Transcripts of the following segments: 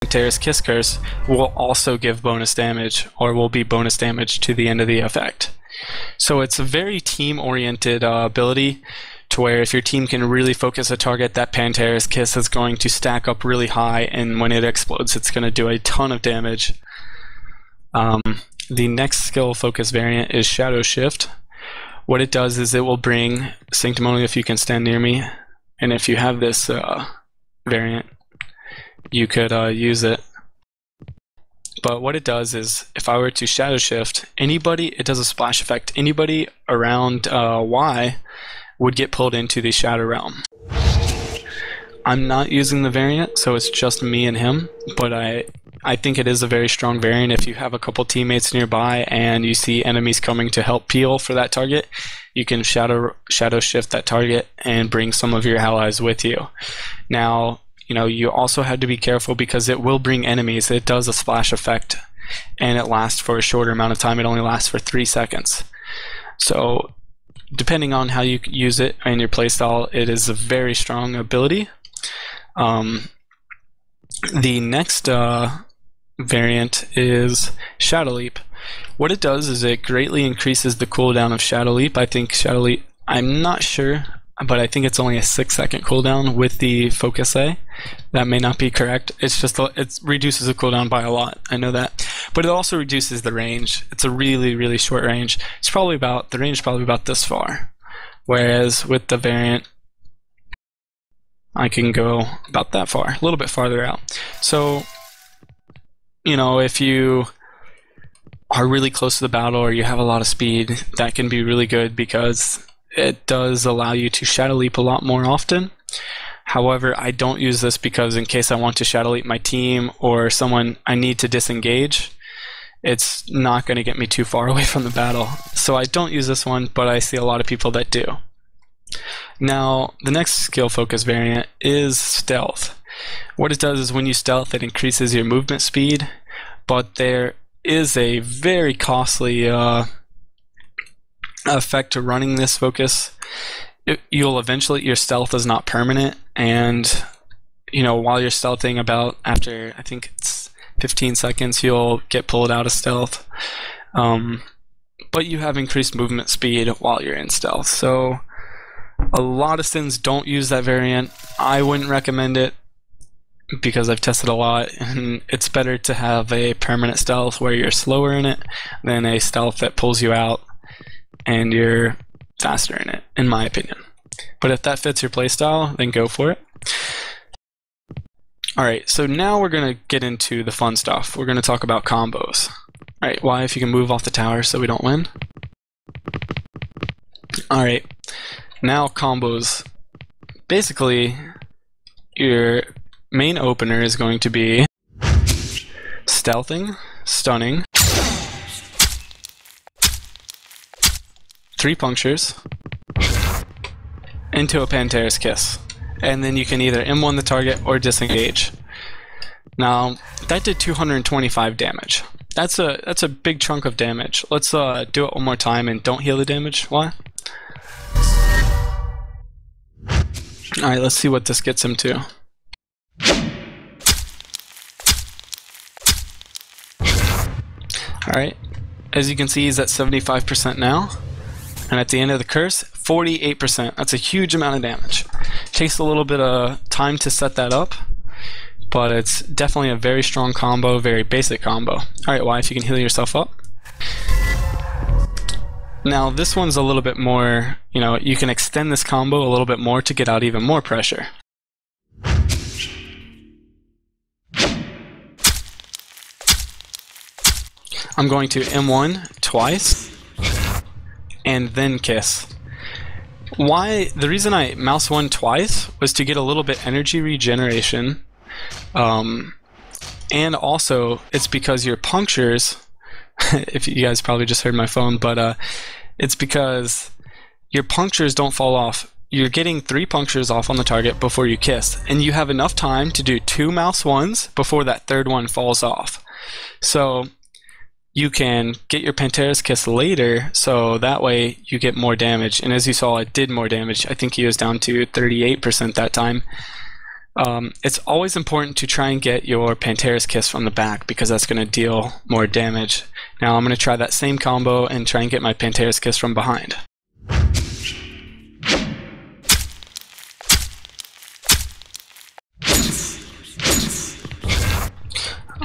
Pantera's Kiss Curse will also give bonus damage, or will be bonus damage to the end of the effect. So it's a very team-oriented ability, to where if your team can really focus a target, that Pantera's Kiss is going to stack up really high, and when it explodes, it's going to do a ton of damage. The next skill focus variant is Shadow Shift. What it does is it will bring Sanctimonial if you can stand near me, and if you have this variant, you could use it. But what it does is, if I were to Shadow Shift, anybody, it does a splash effect. Anybody around Y would get pulled into the Shadow Realm. I'm not using the variant, so it's just me and him, but I think it is a very strong variant. If you have a couple teammates nearby and you see enemies coming to help peel for that target, you can shadow shift that target and bring some of your allies with you. Now, you also have to be careful because it will bring enemies. It does a splash effect, and it lasts for a shorter amount of time. It only lasts for 3 seconds. So depending on how you use it and your playstyle, it is a very strong ability. The next variant is Shadow Leap. What it does is it greatly increases the cooldown of Shadow Leap. I think Shadow Leap, I'm not sure, but I think it's only a 6-second cooldown with the Focus A. That may not be correct. It's just, it reduces the cooldown by a lot. I know that. But it also reduces the range. It's a really, really short range. It's probably about, the range is probably about this far. Whereas with the variant, I can go about that far, a little bit farther out. So, if you are really close to the battle or you have a lot of speed, that can be really good because it does allow you to Shadow Leap a lot more often. However, I don't use this because in case I want to Shadow Leap my team or someone I need to disengage, it's not going to get me too far away from the battle. So I don't use this one, but I see a lot of people that do. Now, the next skill focus variant is Stealth. What it does is when you stealth, it increases your movement speed, but there is a very costly effect to running this focus. You'll eventually, your stealth is not permanent, and while you're stealthing, about after I think it's 15 seconds, you'll get pulled out of stealth. But you have increased movement speed while you're in stealth. So a lot of Sins don't use that variant. I wouldn't recommend it because I've tested a lot, and it's better to have a permanent stealth where you're slower in it than a stealth that pulls you out and you're faster in it, in my opinion. But if that fits your playstyle, then go for it. Alright, so now we're going to get into the fun stuff. We're going to talk about combos. Alright, Y, if you can move off the tower so we don't win. Alright, now combos. Basically, your main opener is going to be stealthing, stunning, 3 punctures into a Pantera's Kiss, and then you can either M1 the target or disengage. Now that did 225 damage. That's a big chunk of damage. Let's do it one more time and don't heal the damage. Why? Alright, let's see what this gets him to. Alright, as you can see, he's at 75% now, and at the end of the curse, 48%. That's a huge amount of damage. Takes a little bit of time to set that up, but it's definitely a very strong combo, very basic combo. Alright, Y, if you can heal yourself up. Now this one's a little bit more, you can extend this combo a little bit more to get out even more pressure. I'm going to M1 twice and then kiss. Why? The reason I mouse 1 twice was to get a little bit energy regeneration, and also it's because your punctures, if you guys probably just heard my phone, but it's because your punctures don't fall off. You're getting 3 punctures off on the target before you kiss, and you have enough time to do 2 mouse 1s before that third one falls off. So you can get your Pantera's Kiss later, so that way you get more damage. And as you saw, it did more damage. I think he was down to 38% that time. It's always important to try and get your Pantera's Kiss from the back because that's going to deal more damage. Now I'm going to try that same combo and try and get my Pantera's Kiss from behind.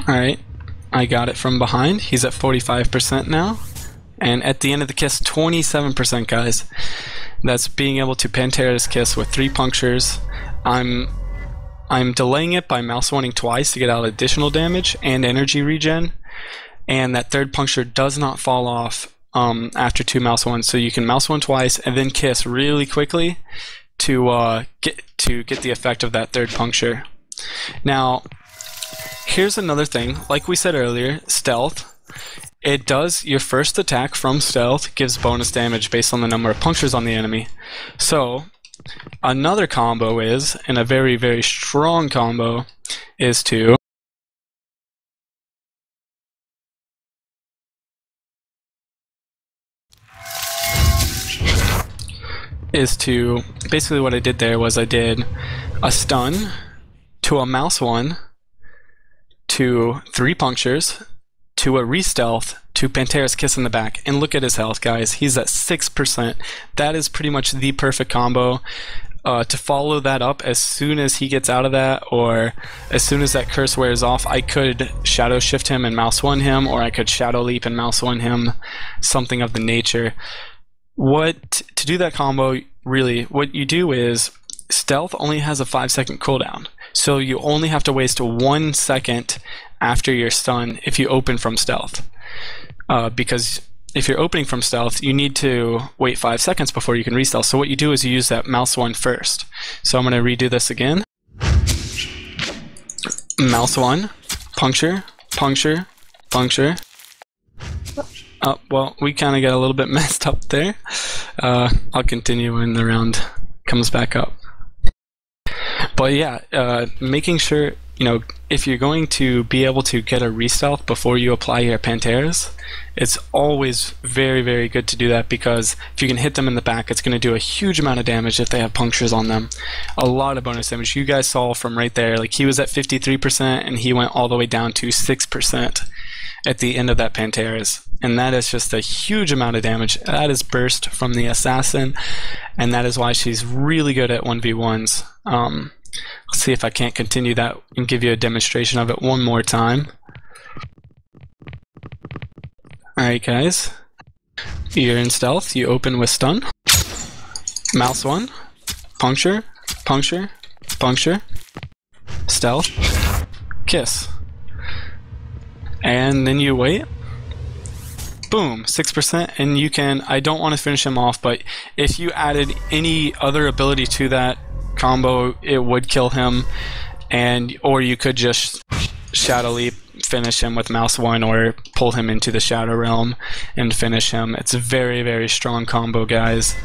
Alright, I got it from behind. He's at 45% now. And at the end of the kiss, 27%, guys. That's being able to Pantera's Kiss with 3 punctures. I'm delaying it by mouse wanting twice to get out additional damage and energy regen. And that third puncture does not fall off after 2 mouse ones. So you can mouse one twice and then kiss really quickly to get the effect of that third puncture. Now, here's another thing. Like we said earlier, stealth. It does, your first attack from stealth gives bonus damage based on the number of punctures on the enemy. So, another combo is, and a very, very strong combo, is to basically what I did there was I did a stun to a mouse one to 3 punctures to a re-stealth to Pantera's Kiss in the back. And look at his health, guys. He's at 6%. That is pretty much the perfect combo. To follow that up as soon as he gets out of that, or as soon as that curse wears off, I could shadow shift him and mouse one him, or I could shadow leap and mouse one him, something of the nature. To do that combo, really, what you do is stealth only has a 5-second cooldown. So you only have to waste 1 second after your stun if you open from stealth. Because if you're opening from stealth, you need to wait 5 seconds before you can re-stealth. So what you do is you use that mouse one first. So I'm going to redo this again. Mouse one, puncture, puncture, puncture. Oh, well, we kind of got a little bit messed up there. I'll continue when the round comes back up. But yeah, making sure, if you're going to be able to get a re-stealth before you apply your Panteras, it's always very, very good to do that, because if you can hit them in the back, it's going to do a huge amount of damage if they have punctures on them. A lot of bonus damage. You guys saw from right there, like he was at 53% and he went all the way down to 6% at the end of that Panteras. And that is just a huge amount of damage. That is burst from the assassin, and that is why she's really good at 1v1s. Let's see if I can't continue that and give you a demonstration of it one more time. Alright guys, you're in stealth, you open with stun, mouse one, puncture, puncture, puncture, stealth, kiss, and then you wait. Boom, 6%, and you can, I don't want to finish him off, but if you added any other ability to that combo, it would kill him, or you could just shadow leap, finish him with mouse one, or pull him into the shadow realm and finish him. It's a very, very strong combo, guys.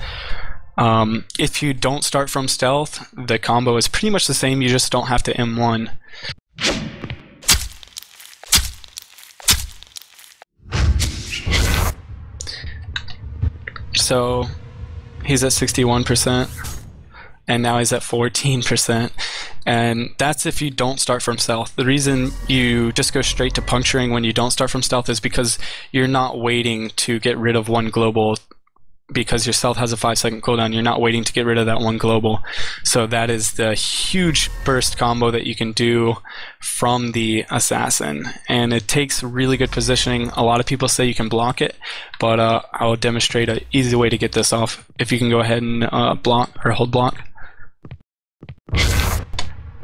If you don't start from stealth, the combo is pretty much the same, you just don't have to M1. So he's at 61%, and now he's at 14%, and that's if you don't start from stealth. The reason you just go straight to puncturing when you don't start from stealth is because you're not waiting to get rid of one global. Because your stealth has a 5-second cooldown, you're not waiting to get rid of that one global. So that is the huge burst combo that you can do from the assassin, and it takes really good positioning. A lot of people say you can block it, but I'll demonstrate an easy way to get this off. If you can go ahead and block or hold block,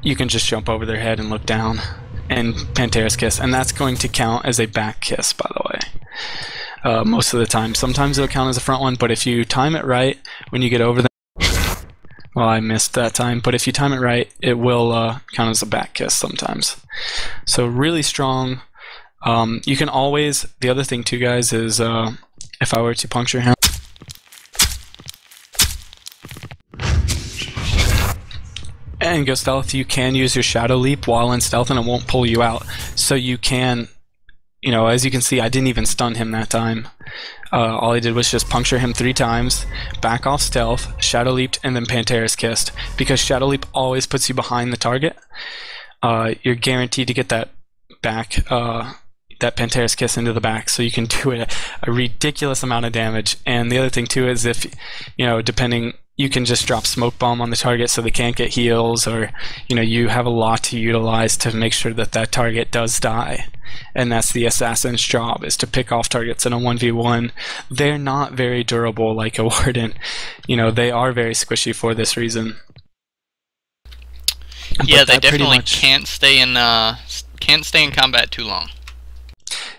you can just jump over their head and look down and Pantera's Kiss, and that's going to count as a back kiss, by the way. Most of the time. Sometimes it'll count as a front one, but if you time it right when you get over them, well, I missed that time, but if you time it right, it will count as a back kiss sometimes. So really strong. You can always, the other thing too, guys, is if I were to puncture him and go stealth, you can use your shadow leap while in stealth and it won't pull you out. So you can, as you can see, I didn't even stun him that time. All I did was just puncture him 3 times, back off stealth, Shadow Leaped, and then Panteris Kissed. Because Shadow Leap always puts you behind the target, you're guaranteed to get that back, that Panteris Kiss into the back, so you can do a ridiculous amount of damage. And the other thing too is if, depending, you can just drop Smoke Bomb on the target so they can't get heals, or you have a lot to utilize to make sure that that target does die. And that's the assassin's job, is to pick off targets in a 1v1. They're not very durable like a Warden. They are very squishy for this reason. Yeah, they definitely can't stay in combat too long.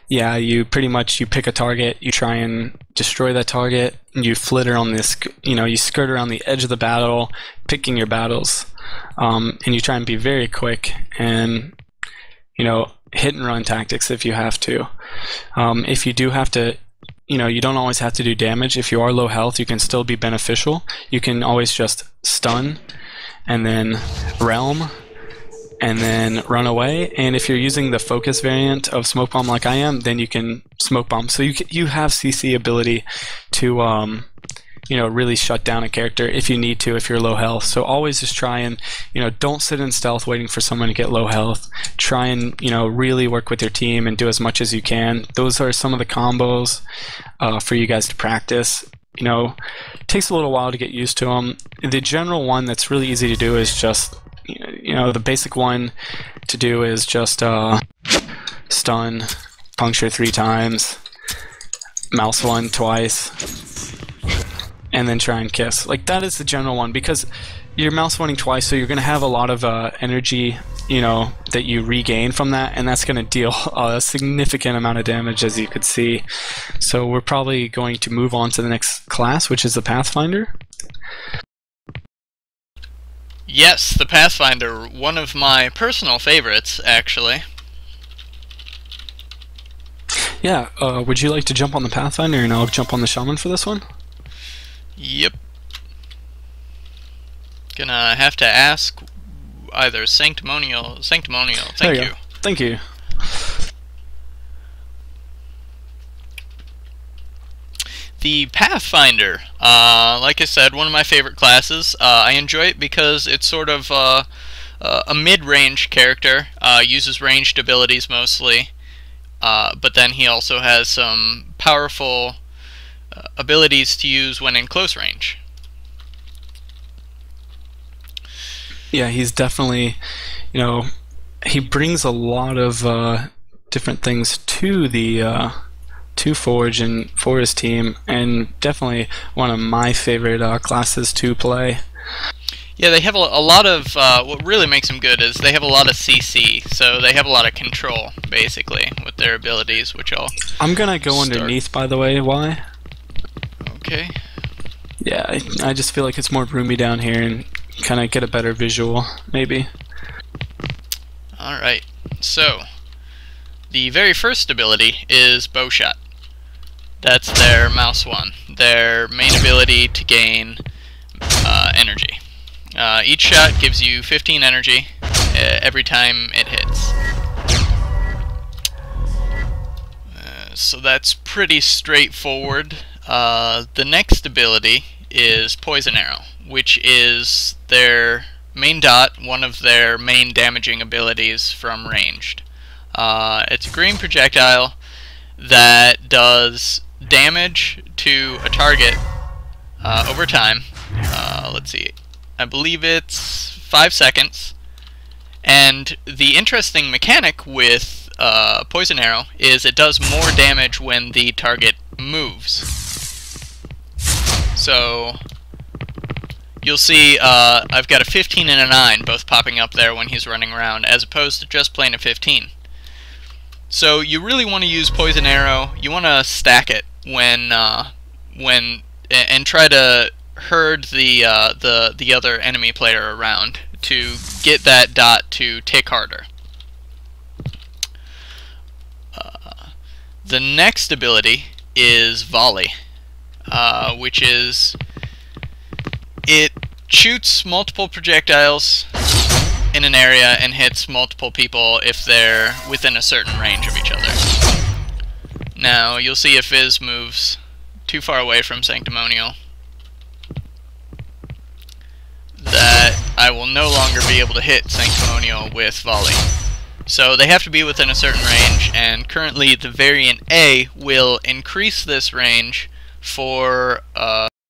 Yeah, you pick a target, you try and destroy that target, and you flitter on this, you skirt around the edge of the battle, picking your battles, and you try and be very quick and, hit and run tactics if you have to. If you do have to, you don't always have to do damage. If you are low health, you can still be beneficial. You can always just stun, and then realm, and then run away. And if you're using the focus variant of Smoke Bomb like I am, then you can Smoke Bomb. So you have CC ability to really shut down a character if you need to, if you're low health. So always just try and don't sit in stealth waiting for someone to get low health. Try and really work with your team and do as much as you can. Those are some of the combos for you guys to practice. It takes a little while to get used to them. The general one that's really easy to do is just the basic one to do is just stun, puncture 3 times, mouse 1 twice, and then try and kiss. Like, that is the general one, because you're mouse 1ing twice, so you're going to have a lot of energy that you regain from that, and that's going to deal a significant amount of damage, as you could see. So we're probably going to move on to the next class, which is the Pathfinder. Yes, the Pathfinder, one of my personal favorites, actually. Yeah, would you like to jump on the Pathfinder and I'll jump on the Shaman for this one? Yep. Gonna have to ask either Sanctimonial. Thank you. Thank you. The Pathfinder, like I said, one of my favorite classes. I enjoy it because it's sort of a mid-range character, uses ranged abilities mostly, but then he also has some powerful abilities to use when in close range. Yeah, he's definitely, he brings a lot of different things to the to Forge and for his team, and definitely one of my favorite classes to play. Yeah, they have a lot of, what really makes them good is they have a lot of CC, so they have a lot of control, basically, with their abilities, which I'm gonna go underneath, by the way. Why? Okay. Yeah, I just feel like it's more roomy down here and kind of get a better visual, maybe. Alright, so the very first ability is Bowshot. That's their mouse 1, their main ability to gain energy. Each shot gives you 15 energy every time it hits. So that's pretty straightforward. The next ability is Poison Arrow, which is their main dot, one of their main damaging abilities from ranged. It's a green projectile that does damage to a target over time. Let's see, I believe it's 5 seconds. And the interesting mechanic with Poison Arrow is it does more damage when the target moves. So you'll see I've got a 15 and a 9 both popping up there when he's running around, as opposed to just plain a 15. So you really want to use Poison Arrow. You want to stack it when and try to herd the other enemy player around to get that dot to tick harder. The next ability is Volley, which is it shoots multiple projectiles in an area and hits multiple people if they're within a certain range of each other. Now, you'll see if Fizz moves too far away from Sanctimonial that I will no longer be able to hit Sanctimonial with Volley. So they have to be within a certain range, and currently the variant A will increase this range for